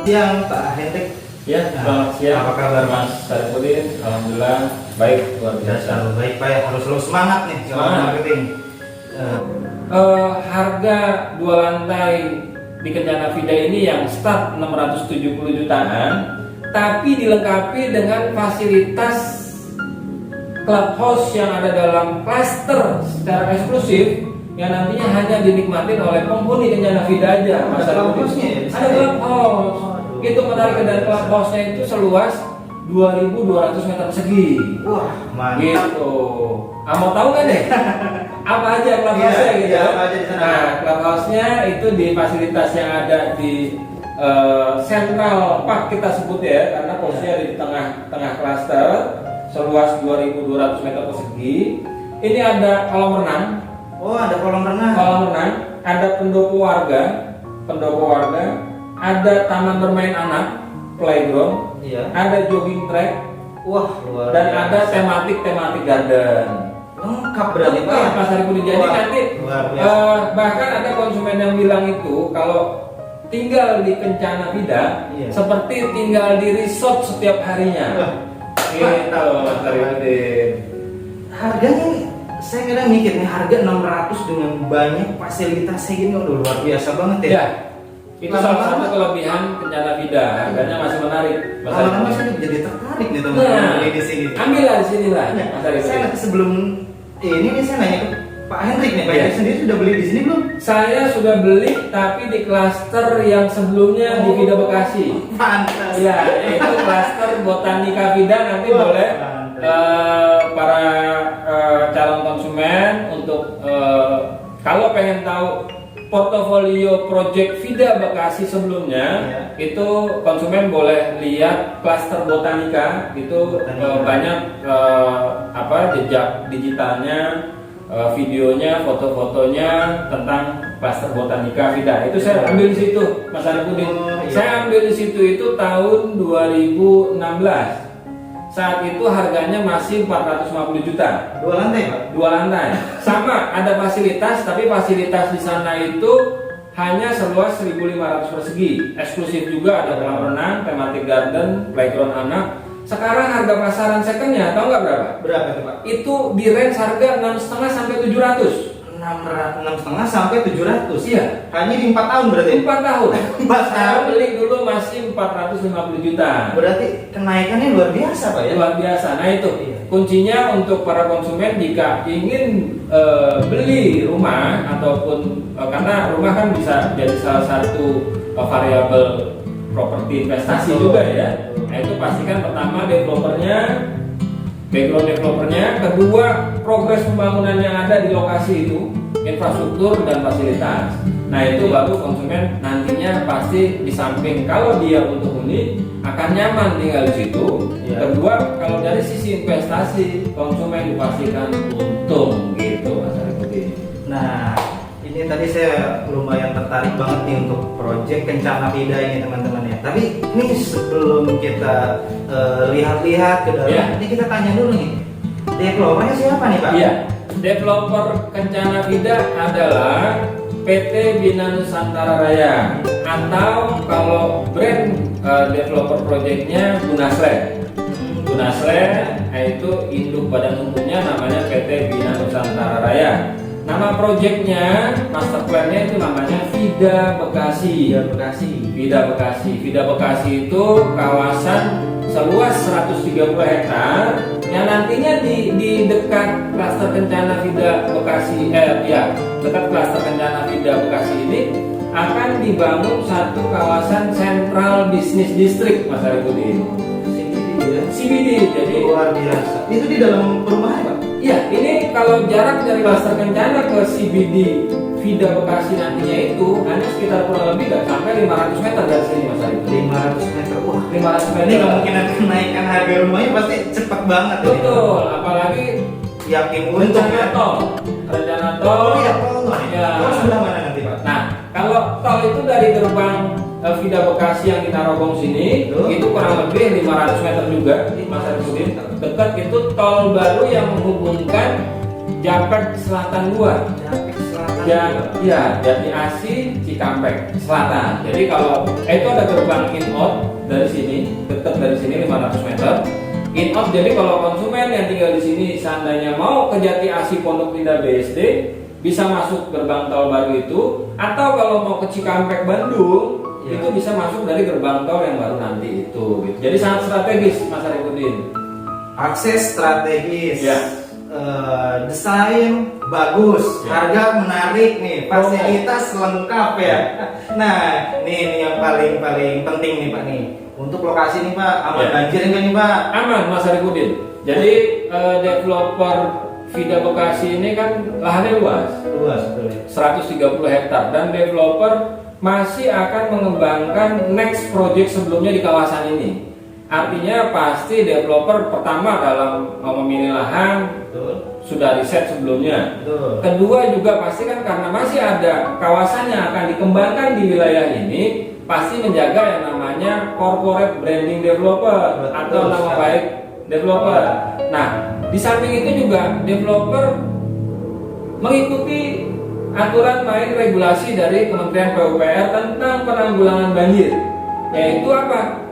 siang Pak Hendrik. Ya, selamat siang. Apa kabar Mas Sarifudin? Alhamdulillah baik, luar biasa. Selalu baik Pak ya, harus selalu semangat nih kalau marketing. Harga 2 lantai di Kencana Vida ini yang start 670 jutaan, tapi dilengkapi dengan fasilitas clubhouse yang ada dalam klaster secara eksklusif yang nantinya hanya dinikmatin oleh penghuni Kencana Vida aja. Ada clubhouse-nya ya? Ada clubhouse. Itu menarik, dan clubhouse-nya itu seluas 2.200 meter persegi. Wah, mantap. Gitu. Mau tahu kan deh? Apa aja clubhouse-nya gitu? Iya, apa aja di sana? Nah, clubhouse-nya itu di fasilitas yang ada di Central Park kita sebut ya, karena posisinya di tengah klaster, seluas 2.200 meter persegi. Ini ada kolam renang. Oh, ada kolam renang. Ada pendopo warga, ada taman bermain anak, playground, Iya. ada jogging track, Wah, luar dan biasa. ada tematik garden. Lengkap berarti Pak. Lengkap, Mas Sarifudin. Jadi Wah, nanti luar biasa. bahkan ada konsumen yang bilang itu kalau tinggal di Kencana Vida Iya. seperti tinggal di resort setiap harinya. Wah, Gitu, Mas Sarifudin. Harganya nih, saya kadang mikir nih harga 600 dengan banyak fasilitasnya gini udah luar biasa banget ya. Ya, itu salah satu kelebihan Kencana Vida. Harganya masih menarik, Mas Lama-lama Sarifudin. saya jadi tertarik nih teman-teman Nah, beli di sini. ambillah di sini lah, Nah, Mas Sarifudin. saya sebelum ini nih saya nanya ke Pak Hendrik nih, Pak Iya. Hendrik sendiri sudah beli di sini belum? Saya sudah beli, tapi di klaster yang sebelumnya di Vida Bekasi. Pantas. Ya, yaitu klaster Botanika Vida. Nanti Wah, boleh mantap. para calon konsumen untuk kalau pengen tahu portofolio project Vida Bekasi sebelumnya, itu konsumen boleh lihat klaster Botanika. Itu banyak jejak digitalnya, videonya, foto-fotonya tentang klaster Botanika Vida. Itu saya ambil di situ, Mas Sarifudin. Iya. Saya ambil di situ itu tahun 2016. Saat itu harganya masih 450 juta. 2 lantai Pak? 2 lantai. Sama, ada fasilitas, tapi fasilitas di sana itu hanya seluas 1.500 persegi. Eksklusif juga, ada kolam renang, tematik garden, playground anak. Sekarang harga pasaran secondnya, tahu nggak berapa? Berapa tuh Pak? Itu di range harga 6,5 sampai 700. 6,5 sampai 700. Iya. Hanya di 4 tahun berarti? 4 tahun. 4 Saya tahun. beli dulu masih 450 juta. Berarti kenaikannya luar biasa Pak ya? Luar biasa. Nah itu Iya. kuncinya untuk para konsumen jika ingin beli rumah ataupun karena rumah kan bisa jadi salah satu variabel properti investasi juga ya. Nah itu pastikan pertama background developernya, kedua progres pembangunan yang ada di lokasi itu, infrastruktur dan fasilitas. Nah itu baru konsumen nantinya pasti di samping kalau dia untuk huni akan nyaman tinggal di situ. Ya. Kedua, kalau dari sisi investasi konsumen dipastikan untung gitu, Mas Sarifudin. Nah, ini tadi saya lumayan tertarik banget nih untuk proyek Kencana Vida ini teman-teman ya. Tapi ini sebelum kita lihat-lihat ke dalam, Ya. ini kita tanya dulu nih, developernya siapa nih Pak? Iya, developer Kencana Vida adalah PT Bina Nusantara Raya, atau kalau brand developer projectnya Bunasre. Bunasre itu induk badan hukumnya namanya PT Bina Nusantara Raya. Nama projectnya, master plan-nya itu namanya Vida Bekasi. Vida Bekasi itu kawasan seluas 130 hektar yang nantinya di dekat klaster Kencana Vida Bekasi, dekat klaster Kencana Vida Bekasi ini akan dibangun satu kawasan Central Business District, Mas Sarifudin. CBD, jadi Luar biasa. Itu di dalam perumahan Pak? iya, ini kalau jarak dari klaster Kencana ke CBD Vida Bekasi nantinya itu hanya sekitar kurang lebih nggak sampai 500 meter dari sini, Mas Sarifudin. 500 meter. Wah, 500 meter. ini kemungkinan kenaikan harga rumahnya pasti cepat banget. Betul, apalagi Yakin untung rencana ya. tol. Rencana tol. Oh iya, tol. Ya. Tol sebelah mana nanti Pak? Nah, kalau tol itu dari gerbang Vida Bekasi yang di Narogong sini, Betul. itu kurang lebih 500 meter juga, Mas Sarifudin. Dekat itu tol baru yang menghubungkan Japek Selatan 2. Japek Selatan. Ya, Jati Asih Cikampek Selatan. Jadi kalau itu ada gerbang in out dari sini, dekat dari sini 500 meter. In out, jadi kalau konsumen yang tinggal di sini seandainya mau ke Jati Asih Pondok Indah BSD, bisa masuk gerbang tol baru itu, atau kalau mau ke Cikampek Bandung, ya, itu bisa masuk dari gerbang tol yang baru nanti itu. Gitu. Jadi sangat strategis, Mas Arifudin. Akses strategis. Ya. Desain bagus, Ya. harga menarik nih, fasilitas lengkap ya. Nah, ini yang paling penting nih Pak nih. Untuk lokasi nih Pak, aman Ya. banjir enggak nih Pak? Aman, Mas Arifudin. Jadi developer Vida Bekasi ini kan lahannya luas, Luas betul ya. 130 hektar, dan developer masih akan mengembangkan next project sebelumnya di kawasan ini. Artinya pasti developer pertama dalam memilih lahan Betul. sudah riset sebelumnya. Betul. Kedua juga pasti kan karena masih ada kawasan yang akan dikembangkan di wilayah ini, pasti menjaga yang namanya corporate branding developer. Betul, Atau nama sekali. baik developer. Nah, di samping itu juga developer mengikuti aturan main regulasi dari Kementerian PUPR tentang penanggulangan banjir. Yaitu apa?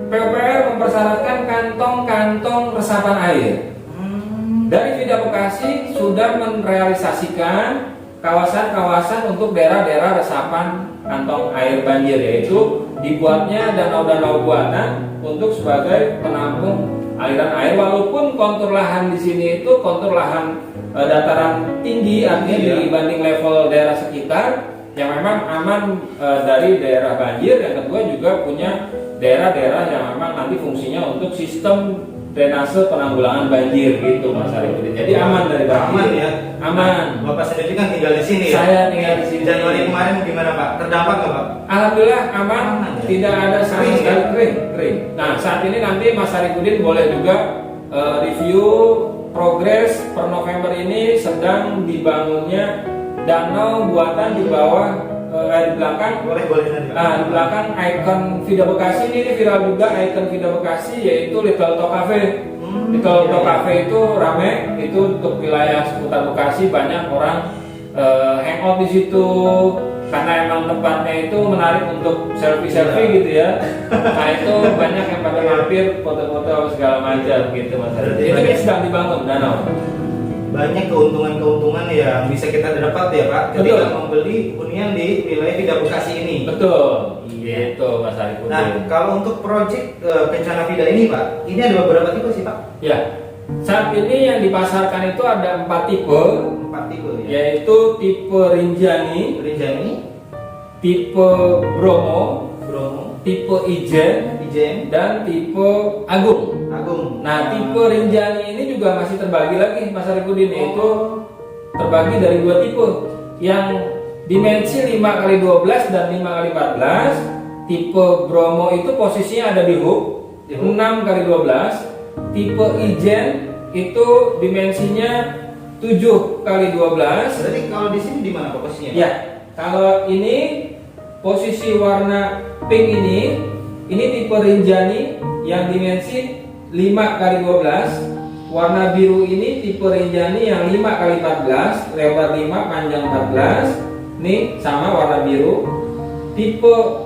PUPR mempersyaratkan kantong-kantong resapan air. Dari Vida Bekasi sudah merealisasikan kawasan-kawasan untuk daerah-daerah resapan kantong air banjir, yaitu dibuatnya danau-danau buatan untuk sebagai penampung aliran air, walaupun kontur lahan di sini itu kontur lahan dataran tinggi, artinya dibanding level daerah sekitar yang memang aman dari daerah banjir. Yang kedua juga punya daerah-daerah yang memang nanti fungsinya untuk sistem drainase penanggulangan banjir gitu Mas Arifudin. Jadi aman dari banjir. Aman ya. Aman. Bapak sendiri kan tinggal di sini ya. Saya tinggal di sini. Januari kemarin gimana Pak? Terdampak nggak Pak? Alhamdulillah aman, Aman, ya? tidak ada sama Kering, sekali ya? kering. Nah, saat ini nanti Mas Arifudin boleh juga review progres per November ini sedang dibangunnya danau buatan di bawah di belakang. Boleh nanti Pak. Nah, di belakang ikon Vida Bekasi ini viral juga, ikon Vida Bekasi yaitu Little Talk Cafe. Little Talk Cafe itu rame, itu untuk wilayah seputar Bekasi, banyak orang hangout di situ karena emang tempatnya itu menarik untuk selfie gitu ya. Nah, itu banyak yang pada mampir foto-foto segala macam gitu Mas. Itu kan sedang dibangun danau. Banyak keuntungan-keuntungan yang bisa kita dapat ya Pak ketika Betul. membeli hunian di wilayah Vida Bekasi ini. Betul. Gitu Mas Arifudin. Nah, kalau untuk proyek Kencana Vida ini Pak, ini ada beberapa tipe sih Pak? Ya. Saat ini yang dipasarkan itu ada 4 tipe, 4 tipe ya. yaitu tipe Rinjani, Rinjani, tipe Bromo, Bromo, tipe Ijen, Ijen, dan tipe Agung. Agung. Nah, tipe Rinjani ini juga masih terbagi lagi Mas Arifudin, yaitu terbagi dari 2 tipe. Yang dimensi 5x12 dan 5x14. Tipe Bromo itu posisinya ada di hook 6x12. Tipe Ijen itu dimensinya 7x12. Berarti kalau di sini di mana Pak posisinya? Pak? Ya, kalau ini posisi warna pink ini tipe Rinjani yang dimensi 5x12. Warna biru ini tipe Rinjani yang 5x14, lebar 5, panjang 14. Nih sama warna biru. Tipe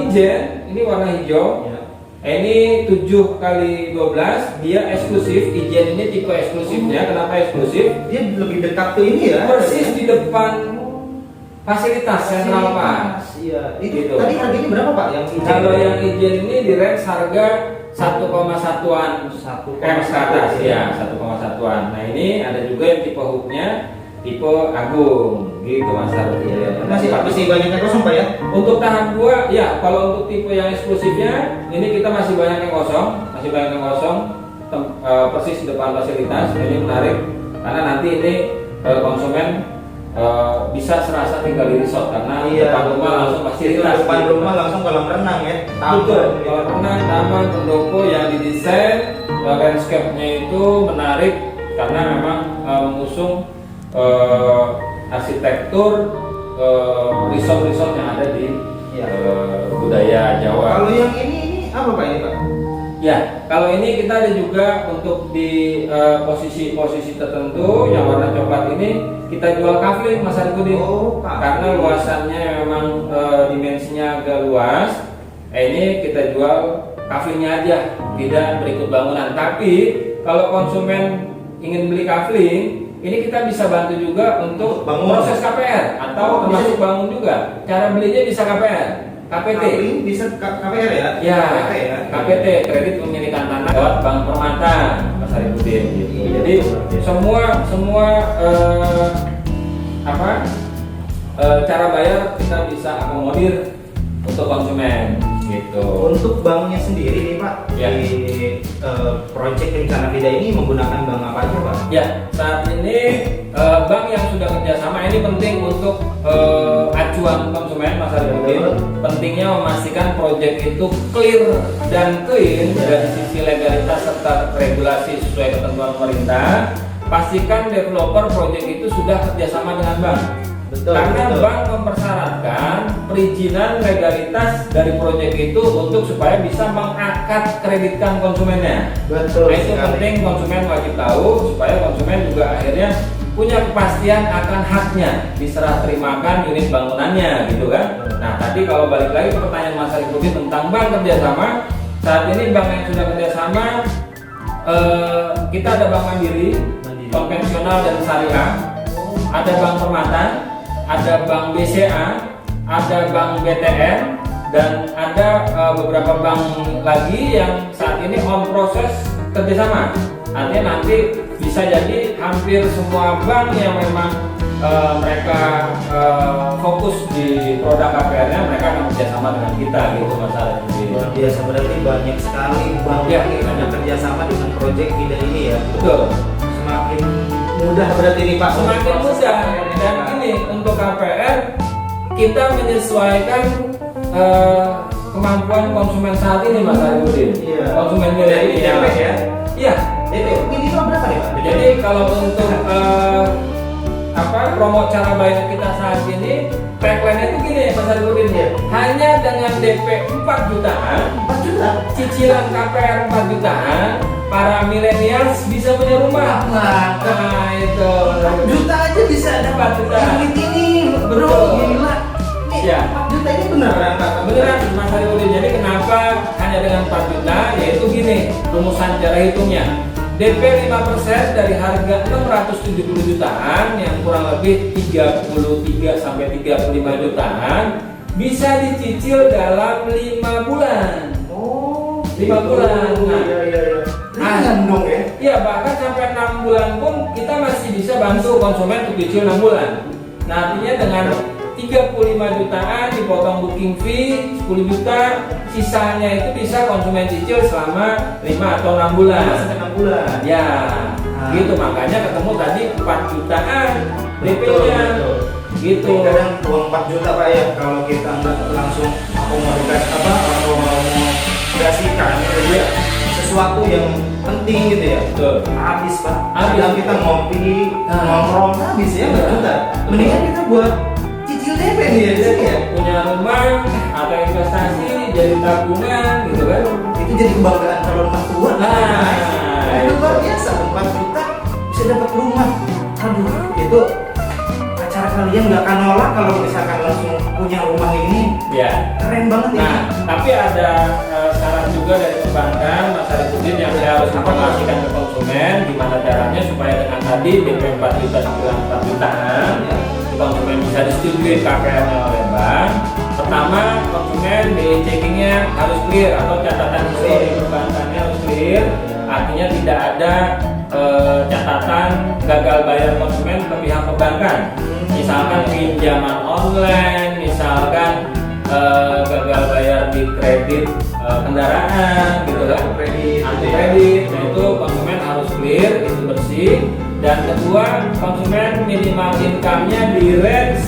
Ijen ini warna hijau. Ya. Ini 7x12, dia eksklusif. Ijen ini tipe eksklusifnya. Kenapa eksklusif? Dia lebih dekat ke ini ya. Persis di depan fasilitas Central Park. Iya. Itu Gitu. tadi harganya berapa Pak yang Ijen? Kalau yang Ijen ini di range harga 1,1-an M ke atas ya, 1,1-an. Nah, ini ada juga yang tipe hooknya tipe Agung gitu Mas Arifudin. Masih banyak yang kosong Pak ya? Untuk tahap 2 ya, kalau untuk tipe yang eksklusifnya ini kita masih banyak yang kosong, persis di depan fasilitas. Ini menarik karena nanti ini konsumen bisa serasa tinggal di resort karena depan rumah langsung fasilitas. Depan rumah langsung kolam renang ya. Betul, kolam renang, taman, pendopo yang didesain landscape-nya itu menarik karena memang mengusung arsitektur resort-resort yang ada di budaya Jawa. Kalau yang ini apa Pak ini Pak? Ya, kalau ini kita ada juga untuk di posisi-posisi tertentu yang warna coklat ini kita jual kafling Mas Arifudin. Oh, kafling. Karena luasannya memang dimensinya agak luas. Ini kita jual kaflingnya aja, tidak berikut bangunan. Tapi kalau konsumen ingin beli kafling, ini kita bisa bantu juga untuk Bangun. proses KPR atau termasuk bangun juga. Cara belinya bisa KPR. KPT Kafling bisa KPR ya? ya, KPT ya. KPT kredit pemilikan tanah lewat Bank Permata Mas Arifudin gitu. Jadi semua cara bayar kita bisa akomodir untuk konsumen gitu. Untuk banknya sendiri nih Pak, Ya. di proyek Kencana Vida ini menggunakan bank apa aja Pak? Ya, saat ini bank yang sudah kerjasama ini penting untuk acuan konsumen Mas Arifudin. Pentingnya memastikan proyek itu clear dan clean dari sisi legalitas serta regulasi sesuai ketentuan pemerintah. Pastikan developer proyek itu sudah kerjasama dengan bank. Betul, Karena betul. bank mempersyaratkan perizinan legalitas dari proyek itu untuk supaya bisa mengakad kreditkan konsumennya. Betul Nah, itu sekali. penting konsumen wajib tahu supaya konsumen juga akhirnya punya kepastian akan haknya diserah terimakan unit bangunannya gitu kan. Nah tadi kalau balik lagi ke pertanyaan Mas Arifudin tentang bank kerjasama, saat ini bank yang sudah kerjasama kita ada Bank Mandiri, konvensional dan syariah, ada Bank Permata, ada Bank BCA, ada Bank BTN, dan ada beberapa bank lagi yang saat ini on proses kerjasama. Artinya nanti bisa jadi hampir semua bank yang memang mereka fokus di produk KPR-nya mereka akan kerjasama dengan kita gitu Mas Arifudin. Luar biasa, berarti banyak sekali bank Ya. yang ada kerjasama dengan proyek Vida ini ya. Betul. Semakin mudah berarti nih Pak. Semakin proses mudah KPR-nya, dan Pak. ini untuk KPR kita menyesuaikan kemampuan konsumen saat ini Mas Arifudin. Iya. Konsumen Dari milenial DP ya. Iya. DP minimal berapa nih Pak? Jadi kalau untuk promo cara bayar kita saat ini tagline itu gini Mas Arifudin, Iya. hanya dengan DP 4 jutaan 4 juta. cicilan KPR 4 jutaan para milenials bisa punya rumah. Nah, Nah itu 4 juta aja bisa dapat 4 juta. unit ini. Bro, Betul. gila. Nih, Ya. 4 juta ini beneran Pak? Beneran Mas Arifudin, jadi kenapa hanya dengan 4 juta? Yaitu gini, rumusan cara hitungnya DP 5% dari harga 670 jutaan yang kurang lebih 33 sampai 35 jutaan bisa dicicil dalam 5 bulan. Oh, 5 bulan. Nah, iya. Ringan dong ya. Iya, bahkan sampai 6 bulan pun kita masih bisa bantu konsumen untuk cicil 6 bulan. Nah, artinya dengan 35 jutaan dipotong booking fee 10 juta, sisanya itu bisa konsumen cicil selama 5 atau 6 bulan. Sampai 6 bulan. Ya, Ah. gitu makanya ketemu tadi 4 jutaan Betul, DP-nya. betul. Gitu. Kadang uang 4 juta Pak ya, kalau kita nggak langsung akomodasikan ya, sesuatu yang penting gitu ya. Betul. Habis Pak. Habis. Kadang kita ngopi, Nah. nongkrong habis ya 4 juta. Mendingan kita buat cicil DP nih ya di sini ya. Punya rumah atau investasi jadi tabungan gitu kan. Itu jadi kebanggaan calon mertua. Nah, Itu luar biasa, 4 juta bisa dapat rumah. Aduh, itu acara kalian nggak akan nolak kalau misalkan langsung punya rumah ini. Ya. Keren banget ya. Nah, tapi ada saran juga dari perbankan Mas Arifudin yang saya harus informasikan ke konsumen gimana caranya supaya dengan tadi DP 4 juta cicilan 4 jutaan si konsumen bisa disetujui KPR-nya oleh bank. Pertama, konsumen biaya checkingnya harus clear atau catatan histori perbankannya harus clear. Artinya tidak ada catatan gagal bayar konsumen ke pihak perbankan. Misalkan pinjaman online, misalkan gagal bayar di kredit kendaraan gitu kan, anti kredit. Nah itu konsumen harus clear, itu bersih. Dan kedua, konsumen minimal income-nya di range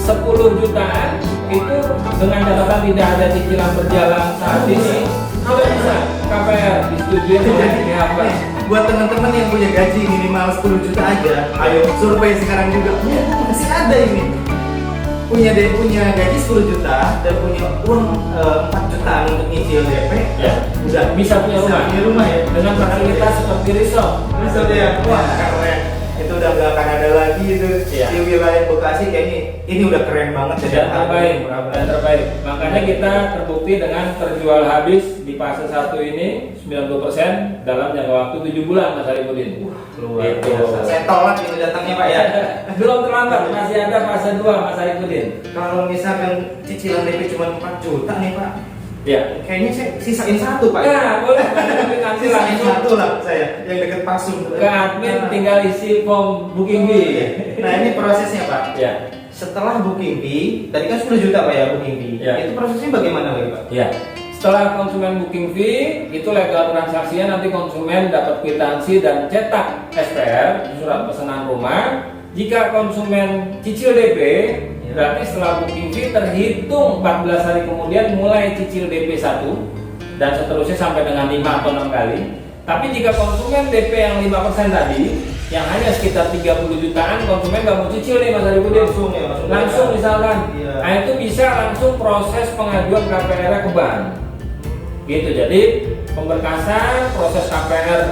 10 jutaan itu dengan catatan tidak ada cicilan berjalan saat ini sudah bisa KPR disetujui oleh pihak bank. Buat teman-teman yang punya gaji minimal 10 juta aja, ayo survei sekarang juga. Masih ada ini. punya gaji 10 juta dan punya uang 4 juta untuk nyicil DP, Ya. udah Bisa punya rumah ya. dengan fasilitas seperti resort. Resort ya, wah keren. Itu udah gak akan ada lagi itu Iya. di wilayah Bekasi kayaknya ini udah keren banget Dan terbaik. Makanya kita terbukti dengan terjual habis di fase 1 ini 90% dalam jangka waktu 7 bulan, Mas Arifudin. Luar Gitu. biasa. Saya tolak itu datangnya Pak ya. Belum terlambat, masih ada fase 2, Mas Arifudin. Kalau misalkan cicilan DP cuma 4 juta nih Pak, Ya. kayaknya saya sisain 1 Pak. Nah, boleh. Nanti Sisain langsung 1 lah saya yang deket Pasung. ke admin Nah. tinggal isi form booking fee. Nah ini prosesnya Pak. Ya. Setelah booking fee, tadi kan 10 juta Pak ya booking fee. Ya. Itu prosesnya bagaimana lagi Pak? Ya. Setelah konsumen booking fee, itu legal transaksinya nanti konsumen dapat kwitansi dan cetak SPR, surat pesanan rumah. Jika konsumen cicil DP, Ya. berarti setelah booking fee terhitung 14 hari kemudian mulai cicil DP 1 dan seterusnya sampai dengan 5 atau 6 kali. Tapi jika konsumen DP yang 5% tadi, yang hanya sekitar 30 jutaan, konsumen nggak mau cicil nih Mas Arifudin. Langsung misalkan. Iya. Nah itu bisa langsung proses pengajuan KPR ke bank. Gitu, jadi pemberkasan proses KPR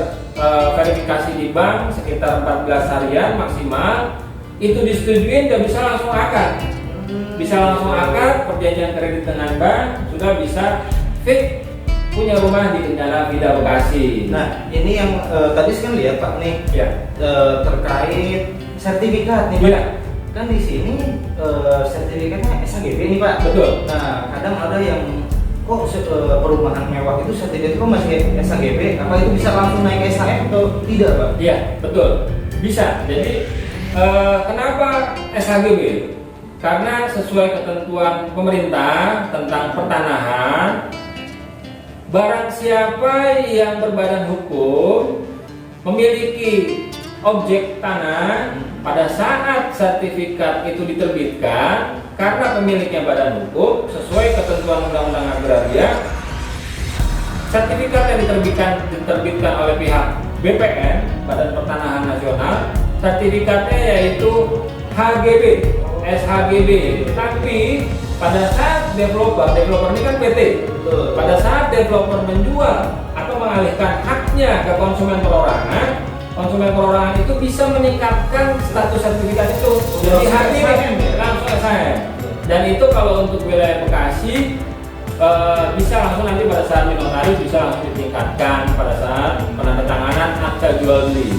verifikasi di bank sekitar 14 harian maksimal. Itu disetujuin dan bisa langsung akad. Bisa langsung akad, perjanjian kredit dengan bank, sudah bisa fix punya rumah di Kencana Vida Bekasi. Nah ini yang tadi saya kan lihat Pak nih Ya. terkait sertifikat nih Pak. Iya. Kan di sini sertifikatnya SHGB nih Pak. Betul. Nah kadang ada yang kok perumahan mewah itu sertifikat kok masih SHGB? Apa itu bisa langsung naik SHM atau tidak Pak? Iya, betul. Bisa. Jadi kenapa SHGB? Karena sesuai ketentuan pemerintah tentang pertanahan, barang siapa yang berbadan hukum memiliki objek tanah pada saat sertifikat itu diterbitkan, karena pemiliknya badan hukum sesuai ketentuan Undang-Undang Agraria, sertifikat yang diterbitkan oleh pihak BPN, Badan Pertanahan Nasional, sertifikatnya yaitu HGB, SHGB. Tapi pada saat developer ini kan PT, Betul. pada saat developer menjual atau mengalihkan haknya ke konsumen perorangan, konsumen perorangan itu bisa meningkatkan status sertifikat itu jadi HGB langsung SHM. Dan itu kalau untuk wilayah Bekasi bisa langsung nanti pada saat di notaris bisa langsung ditingkatkan pada saat penandatanganan akta jual beli.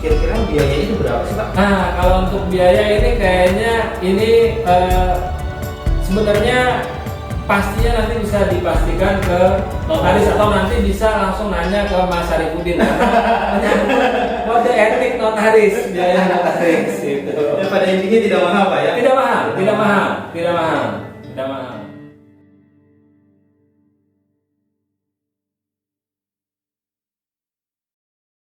Kira-kira biayanya itu berapa sih Pak? Nah, kalau untuk biaya ini kayaknya ini sebenarnya pastinya nanti bisa dipastikan ke notaris atau nanti bisa langsung nanya ke Mas Arifudin kode etik notaris, biaya notaris itu. Ya, pada intinya tidak mahal Pak ya? Tidak mahal.